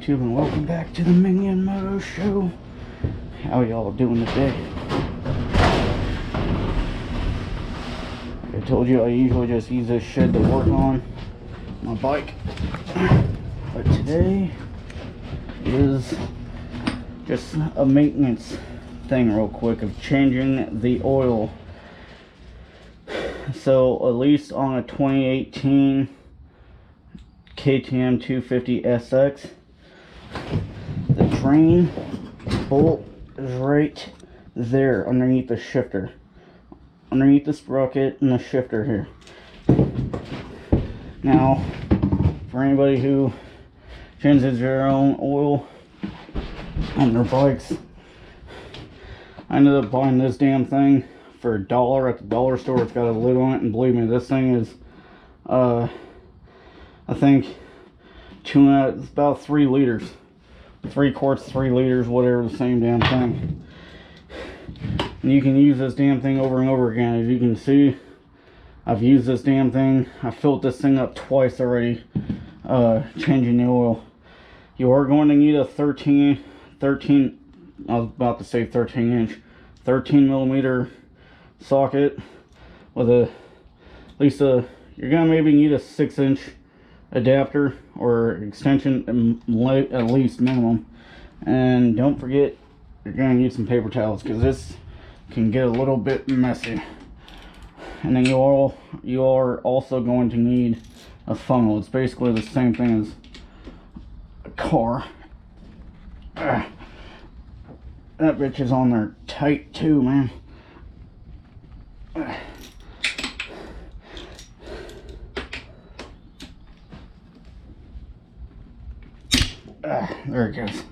YouTube, and welcome back to the Minion Moto Show. How y'all doing today? Like I told you, I usually just use this shed to work on my bike, but today is just a maintenance thing real quick of changing the oil. So at least on a 2018 KTM 250 SX, the drain bolt is right there underneath the shifter, underneath the sprocket and the shifter here. Now, for anybody who changes their own oil on their bikes, I ended up buying this damn thing for $1 at the dollar store. It's got a lid on it, and believe me, this thing is I think it's about 3 liters, 3 quarts, 3 liters, whatever, the same damn thing. And you can use this damn thing over and over again. As you can see, I've used this damn thing. I filled this thing up twice already, changing the oil. You are going to need a 13 I was about to say 13 inch 13 millimeter socket with at least you're gonna maybe need a 6-inch adapter or extension at least minimum. And don't forget, you're gonna need some paper towels because this can get a little bit messy. And then you are also going to need a funnel. It's basically the same thing as a car. That bitch is on there tight too, man. There it goes.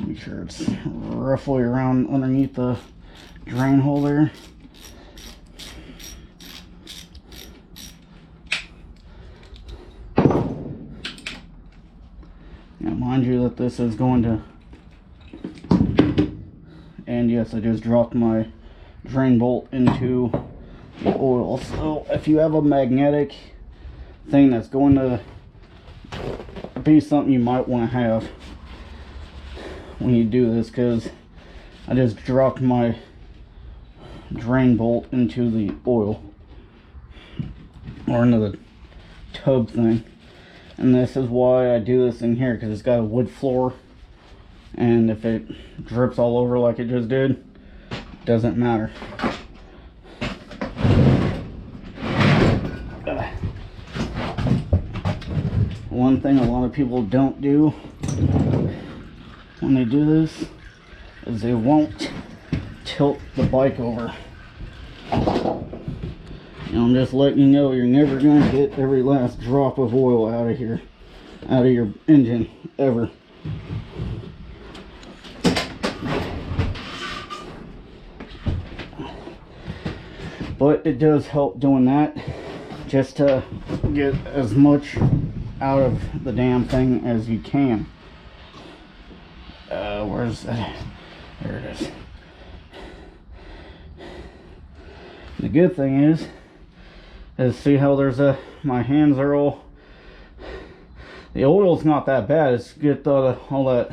Make sure it's roughly around underneath the drain hole there. Now mind you that this is going to, and yes, I just dropped my drain bolt into the oil. So if you have a magnetic thing, that's going to be something you might want to have when you do this, because I just dropped my drain bolt into the oil, or into the tub thing. And this is why I do this in here, because it's got a wood floor, and if it drips all over like it just did, it doesn't matter. One thing a lot of people don't do when they do this is they won't tilt the bike over. And I'm just letting you know, you're never going to get every last drop of oil out of here, out of your engine, ever. But it does help doing that, just to get as much out of the damn thing as you can. Where's that? There it is. The good thing is see how there's my hands are all, the oil's not that bad. It's get all that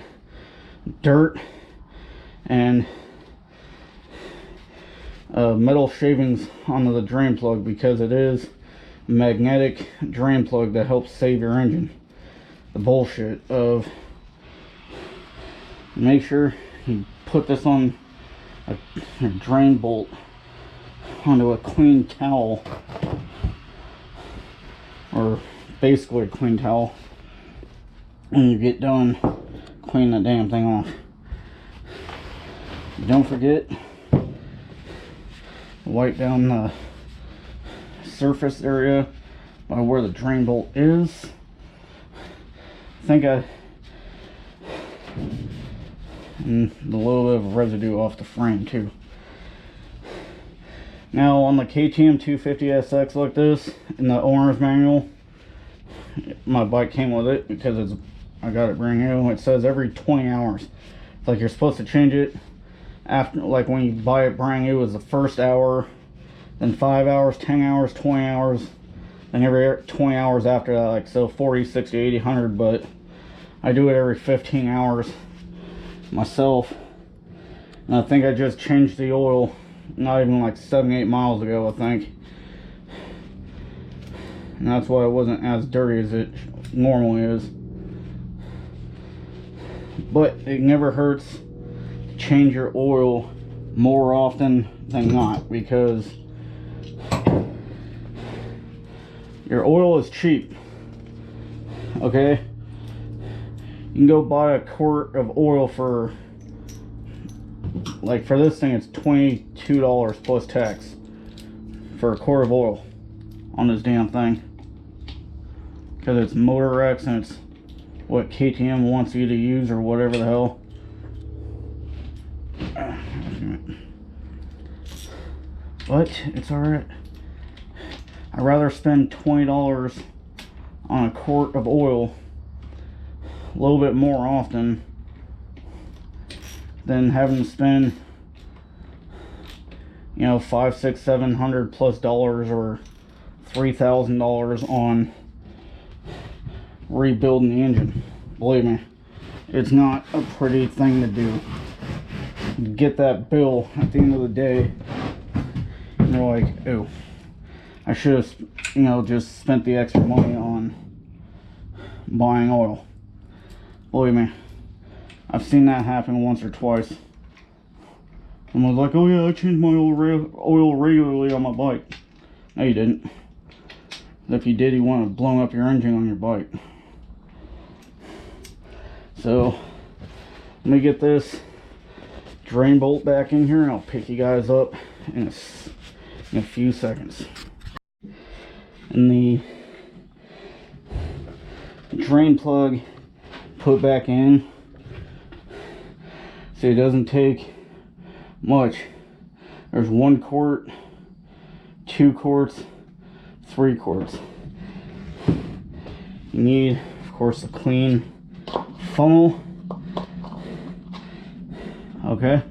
dirt and metal shavings onto the drain plug, because it is a magnetic drain plug that helps save your engine. The bullshit of, make sure you put this on a drain bolt onto a clean towel, or basically a clean towel, when you get done, clean that damn thing off. Don't forget to wipe down the surface area by where the drain bolt is. I think and the little bit of residue off the frame too. Now on the KTM 250 SX like this, in the owner's manual, my bike came with it because I got it brand new. It says every 20 hours. It's like you're supposed to change it after, like when you buy it brand new, is the first hour, then 5 hours, 10 hours, 20 hours, then every 20 hours after that, like so 40, 60, 80, 100, but I do it every 15 hours myself. And I think I just changed the oil not even like 7, 8 miles ago, I think. And that's why it wasn't as dirty as it normally is. But it never hurts to change your oil more often than not, because your oil is cheap. Okay, you can go buy a quart of oil for, like for this thing, it's $22 plus tax for a quart of oil on this damn thing, because it's Motor X and it's what KTM wants you to use or whatever the hell. But it's alright. I'd rather spend $20 on a quart of oil a little bit more often than having to spend, you know, $500, $600, $700 plus or $3,000 on rebuilding the engine. Believe me, it's not a pretty thing to do. You get that bill at the end of the day and you're like, oh, I should have, you know, just spent the extra money on buying oil. Believe me, I've seen that happen once or twice. And I was like, oh yeah, I changed my oil regularly on my bike. No, you didn't. If you did, you want to blow up your engine on your bike. So, let me get this drain bolt back in here and I'll pick you guys up in a few seconds. And the drain plug put back in, so it doesn't take much. There's 1 quart, 2 quarts, 3 quarts. You need, of course, a clean funnel. Okay,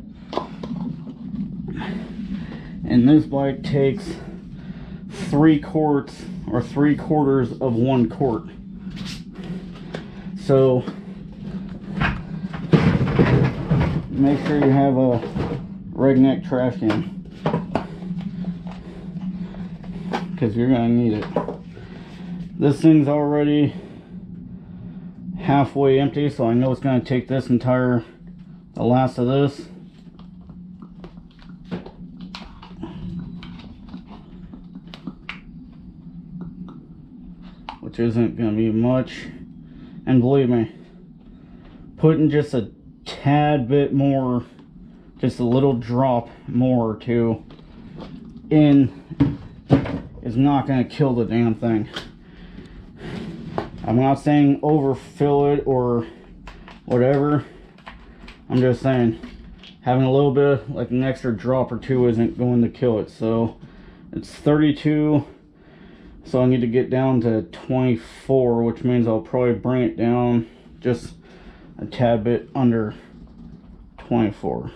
and this bike takes 3 quarts or 3/4 of 1 quart. So make sure you have a REDNECK trash can, because you're gonna need it. This thing's already halfway empty, so I know it's gonna take the last of this. Which isn't gonna be much. And believe me, putting just a tad bit more, just a little drop more or two in is not going to kill the damn thing. I'm not saying overfill it or whatever. I'm just saying having a little bit, like an extra drop or two, isn't going to kill it. So it's 32. So I need to get down to 24, which means I'll probably bring it down just a tad bit under 24.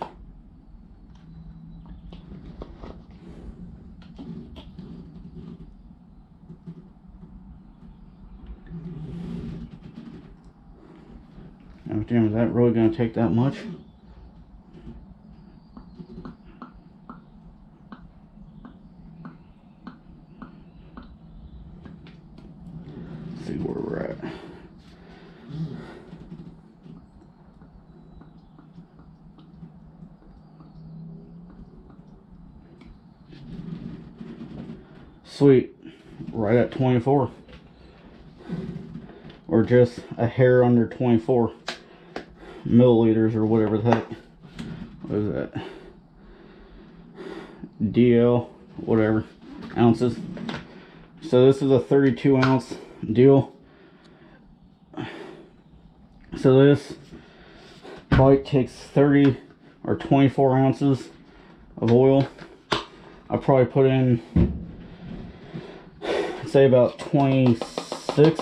Oh damn, is that really going to take that much? See where we're at. Sweet, right at 24, or just a hair under 24 milliliters or whatever the heck. What is that? DL, whatever, ounces. So this is a 32 ounce deal. So this bike takes 30 or 24 ounces of oil. I probably put in, say, about 26,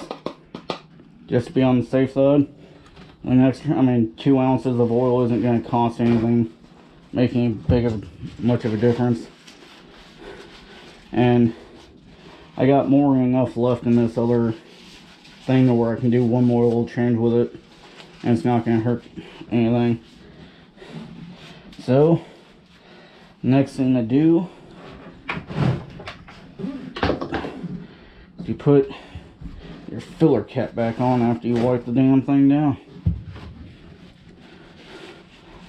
just to be on the safe side. And extra, I mean, 2 ounces of oil isn't going to cost anything, making much of a difference. And I got more than enough left in this other thing to where I can do one more oil change with it, and it's not going to hurt anything. So next thing to do is you put your filler cap back on after you wipe the damn thing down.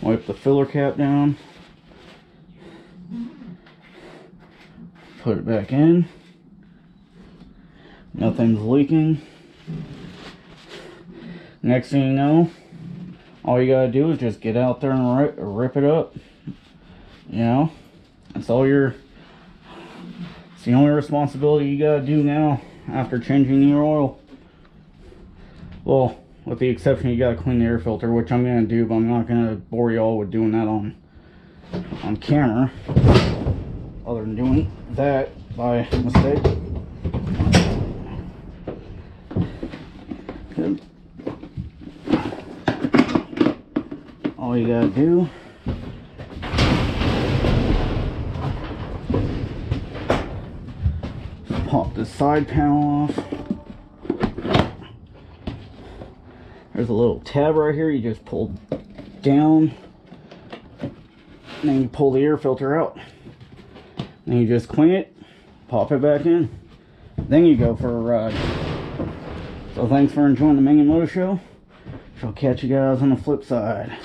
Wipe the filler cap down, put it back in. Nothing's leaking. Next thing you know, all you gotta do is just get out there and rip it up. You know, it's the only responsibility you gotta do now after changing your oil. Well, with the exception you gotta clean the air filter, which I'm gonna do, but I'm not gonna bore you all with doing that on camera, other than doing that by mistake. Good. All you gotta do is pop this side panel off. There's a little tab right here. You just pull down, and then you pull the air filter out. Then you just clean it, pop it back in, then you go for a ride. So thanks for enjoying the Minion Moto Show. I'll catch you guys on the flip side.